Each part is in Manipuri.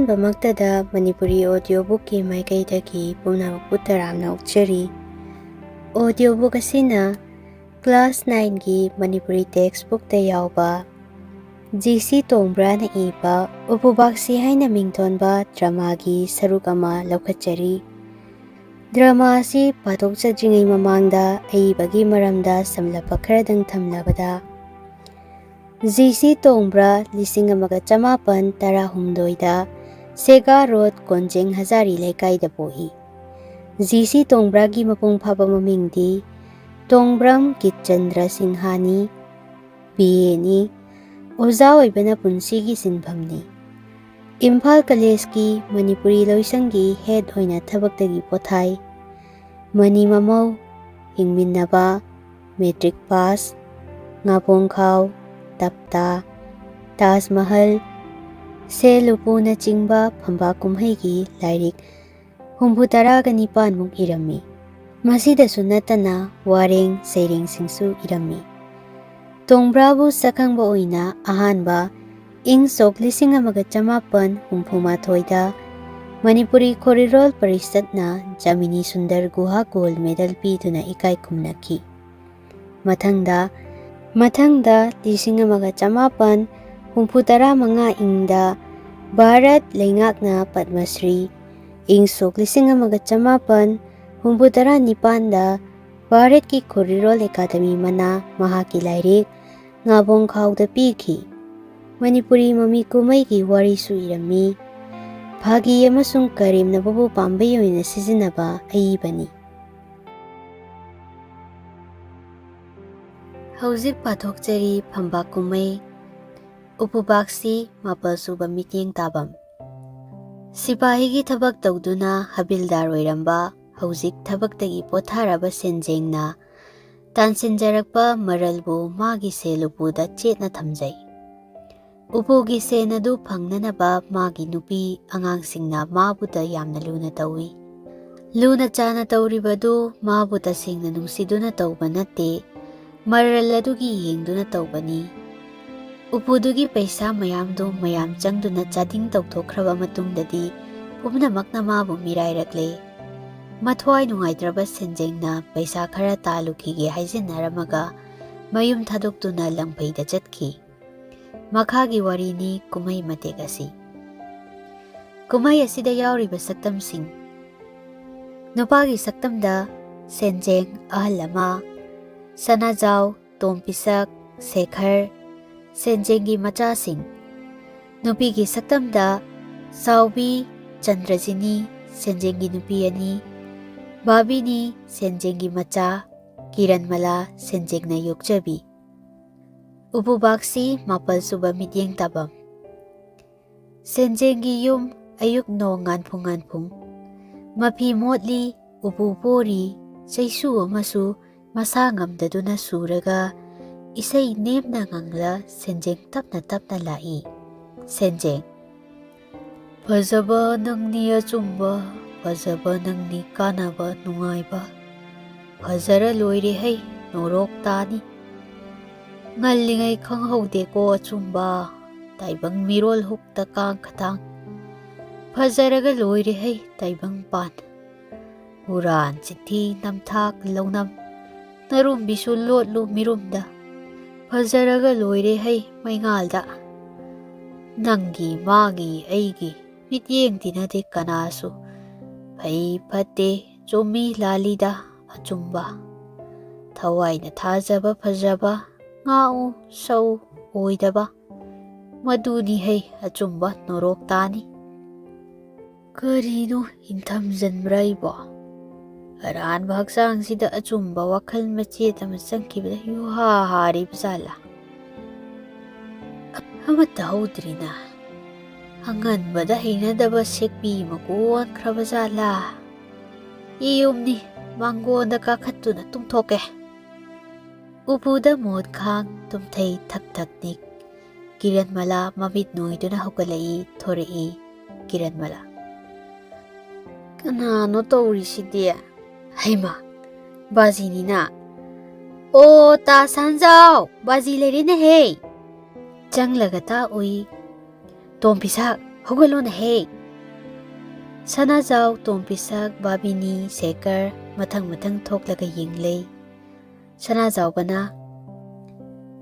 ꯑꯍꯥꯟꯕꯃꯛꯇꯗ Manipuri Audio Book ki maikaidagi pumnamakpu taramna okchari. Audio Book asina Class 9 ki Manipuri textbook ta yauba G.C Tongbra na iba Upu Bakshi haina mingthonba drama gi Saruk ama lakchari. Drama asi pathok chadringai mamangda aibagi maramda samlapa kharadang thamlabada G.C Tongbra 1918 da Sega Road Konjeng Hazari Lekai da pohi. G.C Tongbra gi mapung phaba mamingdi Tongbram Kitchandra Singhani B.A. ni Oza oibana punsi gi sinphamni. Imphal College ki Manipuri loisangi head oina thabaktagi pothai. Mani mamau hingminnaba metric pass ngapongkhaw tapta Taj Mahal se Upu na chingba phamba kumhai gi lairik 69 muk irami. Masida sunatana wareng seireng singsu irami. Tongbra bu sakhangba oina ahanba ing sok 1968 da Manipuri Khorirol Parishadna Jamini Sundar Guha Gold Medal piduna ikai kumnaki. Mathangda 1985 ingda Bharat Leingakna Padmasri ing sok 1989 da Bharat ki Khorirol Academy mana mahaki lairik ngabongkhaw da piki. Manipuri mami kumai gi wari su irami. Phagi amasung karim na babu pambay oina sizinaba aibani. Hauzik pathokchari phamba kumai Upu Bakshi MAPAL SUBA MITYENG tabam. Sipahi gi thabak tawduna habildar oiramba hauzik thabaktagi potharaba senjengna tansinjarakpa maralbu magi selupuda chetna thamjai. Upu gi senadu phangnanaba magi nupi angangsingna mabuda yamna luna tawi. Luna chana tawribadu mabuda singna nungsiduna tawba natte maral adugi yengduna tawbani. Upudugi paisa mayamdo mayam changduna chading tawthraba matungdadi pumnamakna mabu mirairakle. Mathwai nungaitraba senjengna paisa khara talukhige haijinaramaga mayum thadoktuna langphaida chatki. Makhagi warini kumai matek asi. Kumai asida yauriba saktamsing. Nupagi saktamda senjeng ahal ama Sanajau Tompisak Sekhar senjengi machasing. Nupigi saktamda Saubi Chandrajini senjengi nupi ani. Babini senjengi macha Kiranmala senjengna yokjabi. Upu Bakshi MAPAL SUBA MITYENG tabam. Senjengi yum ayuk no nganphung. Mapi motli upu pori chaisu amasu masa ngamdaduna suraga isai nemna ngangla senjeng tapna lai. Senjeng Phajaba nangni achumba phajaba nangni kanaba nungaiba phajara loire hai norok tani. Ngallingai khanghaude ko achumba taibang mirol hukta kang khatang phajaraga loire hai taibang pan. Huran chithi namthak launam narum bisu lotlu mirumda phajaraga loire hai maingalda. Nangi magi aigi mityeng tinade kanasu phai phate chomi lalida achumba. Thawai na thajaba phajaba ngau sau oidaba maduni hai achumba norok tani. Karino inthamjanbra ibo aran bhaksang sida achumba wakhal machet ama changkibda yuha hari bjala. Amata haudrina anganbada hinadaba sekpi makon khrabajala. Iyumni mangonda kakhatuna tumthoke. Upuda mod khang tumthei thak-thaknik. Kiranmala mamit noiduna hukalai thorei. Kiranmala kanano tawrisidi haima bazini na. O ta sanjao bazi lerine he. Changlaga ta ui Tompisak hugalo na he. Sanajau, Tompisak, Babini, Sekar, mathang thoklaga yenglei. Sanajau bana,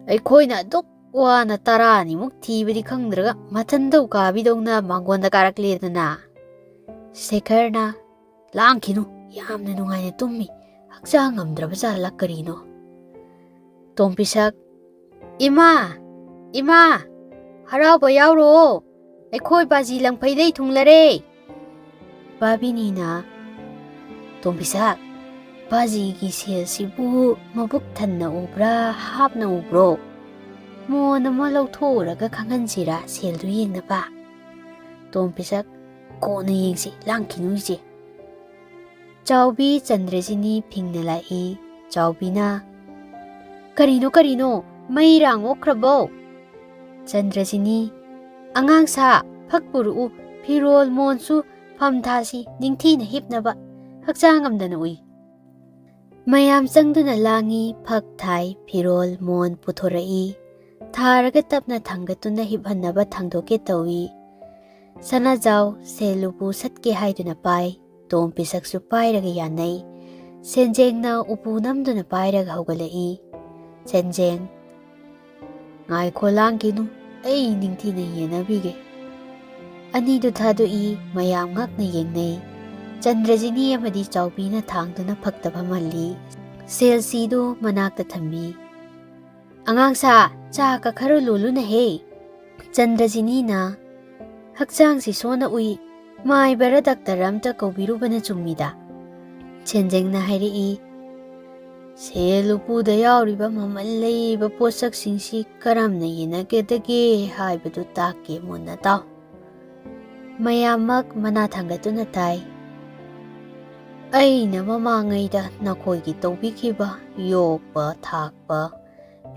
"Aikhoina duk wana tarani muk thibadi khangdraga mathandau kabidongna mangonda karakledana." Sekar na, "Langkhinu, yamna nungaina tummi, hakchang ngamdraba jala karino." Tompisak, "Ima, Ima, harauba yauro, aikhoi baji langphaidai thunglare." Babini na, "Tompisak, baji gi sel sibu mabuk thanna ubra hapna ubro? Mona ma lauthораga khangansira sel du yengna ba." Tompisak, "Kona yengsi, langkhinu ije." Chaubi Chandrajini phingna lai. Chaubi na, Karino, mairang okrabo." Chandrajini, "Angang sa, phakpuru, phirol monsu, famthasi, ningthina hipnaba, hakchang amdana ui." Mayam changduna langi, phak thai, phirol mon puthorai. Tharaga tapna thangatuna hiphanaba thangdoke tawi. Sanajau selubu satke haiduna pai. Tompisaksu pairaga yanai. Senjengna upu namduna pairaga haugalai. Senjeng, "Ngaikho langkinu, ai ningthina yenabige." Anidu thadui mayam ngakna yengnai. Chandrajini amadi Chaubina thangduna phaktaba malli. Selsidu manakta thambi. "Angang sa, cha ka kharo luluna he." Chandrajini na, "Hakchang si sona ui, mai bara daktar amta kaubirubana chummida." Senjeng na hairi, "Selupu da yauriba mamal leiba posak singsi karamna yenagedage haibadu take muna tau." Mayamak mana thangatuna tai. "Aina mamangaida nakhoigi tawbikhiba yokpa thakpa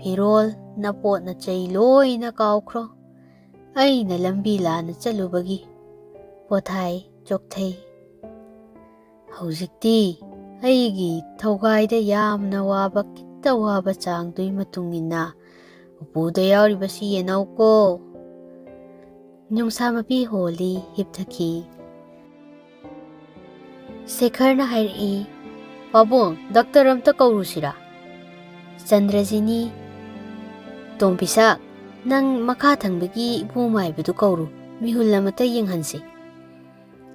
phirol napot na chai loina kaukhro. Aina lambi lana chalubagi pothai chokthai. Haujikti aigi thaugaida yamna waba kitta waba changdui matungina upuda yauriba si yenauko." Nyungsa mapi holi hipthaki. Sekar na hairi, "Pabung, doctor amta kaurusira." Chandrajini, "Tompisak, nang makha thangbagi ibu maibudu kauru, mihul amata yenghansi."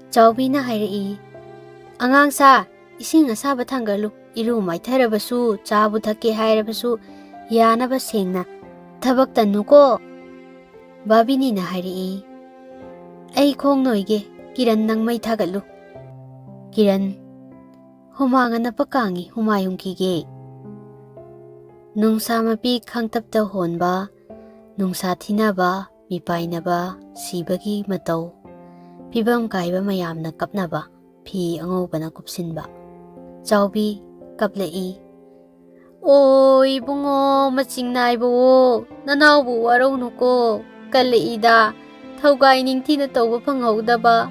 Chaubi na hairi, "Angang sa, ising asaba thangalu, iru maitharabasu, chabu thake hairabasu, yanaba sengna, thabak tannuko." Babini na hairi, "Ai khong noige, Kiran nang mai thagalu." Kiran, "Humanga na pakangi, humayong kige." Nungsa mapi khangtapta honba, nungsa thinaba, mipainaba, sibagi matau. Pibam kaiba mayamna kapnaba, phi angobana kupsinba. Chaubi kaplai, "O ibungo machingnaibo, nanaubu waraunuko, kalaida, thaugai ningthina tawba phanghaudaba.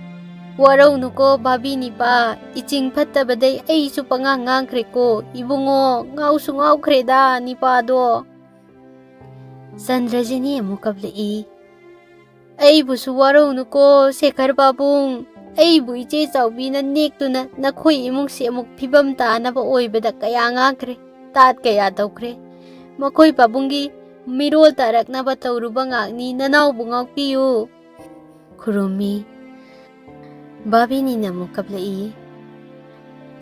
Waraunuko babini pa, iching phattabadai aisu pangang ngangkreko, ibungo, ngausu ngaukreda nipado." Chandrajini amukablai, "Aibusu waraunuko, Sekar babung, aibu iche Chaubina nektuna nakhoi imungsi amuk phibam tanaba oibada kaya ngakre, tat kaya tawkre. Makhoi babungi mirol taraknaba tawruba ngakni nanaubu ngakpiyu." Khurumi. Babini namukablai,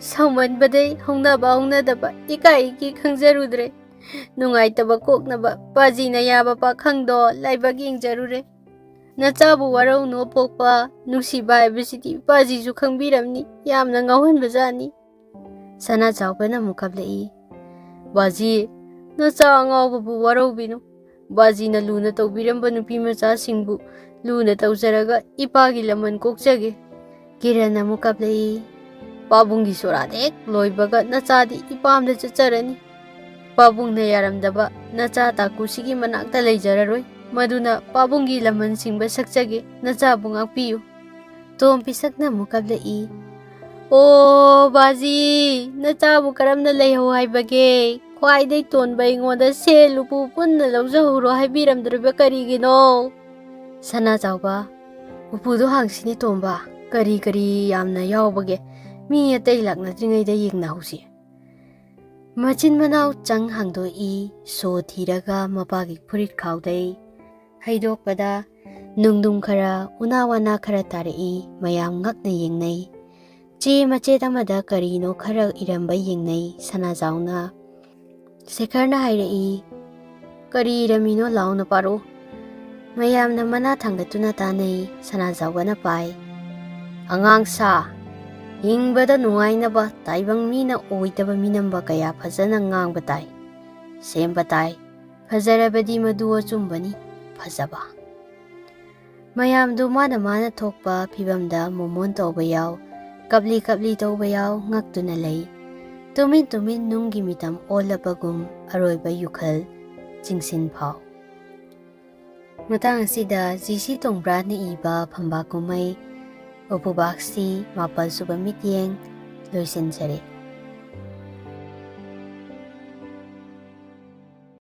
"Saumanbadai hongnadaba ikaiki khangjarudre. Nungaitaba koknaba bajina yaba pa khangdo laibag yengjarure. Nachabu warauno pokpa nungsiba haibasidi bajiju khangbiramni, yamna ngauhanbajani." Sanajau bana mukablai, "Baji, nacha angaubabu waraubinu. Bajina luna tawbiramba nupi macasingbu luna tawjaraga ipagi laman kokjage." Kiran amukablai, "Pabunggi soradek loibaga nachadi ipamda chacharani. Pabungna yaramdaba nacha takusigi manakta leijararoi. Maduna pabunggi laman singba sakjage, nachabu ngakpiyu." Tompisakna amukablai, "O baji, nachabu karamna leihau haibage, khwaidai tonba ingoda selupu punna laujahuro haibiramdraba karigino." Sanajauba, "Upudo hangsini tomba, Kari yamna yaubage mi atai laknadringayda yengnahausi. Machin manau chang hangdoi so thiraga mapagi furit khawdai haidokpada nungdum khara unawana khara tarai mayam ngakna yengnai. Che machet amada karino khara iramba yengnai sanajauna. Sekharna hairai kari ramino launa paro. Mayamna mana thangatuna tanai sanajawgana pai. Angang sa hingbada nungainaba taibang mina oitaba minamba kaya fazana ngang batai. Sem batai fazarabadi madu achumbani fazaba. Mayamdu mana thokpa phibamda momon tawba yaw kapli tawba yaw ngaktuna lay. Tumin nunggi mitam olabagum aroiba yukhal jingsin phau. Matang asida G.C Tongbra ni iba phamba kumai Upu Bakshi MAPAL SUBA MITYENG loisinjare.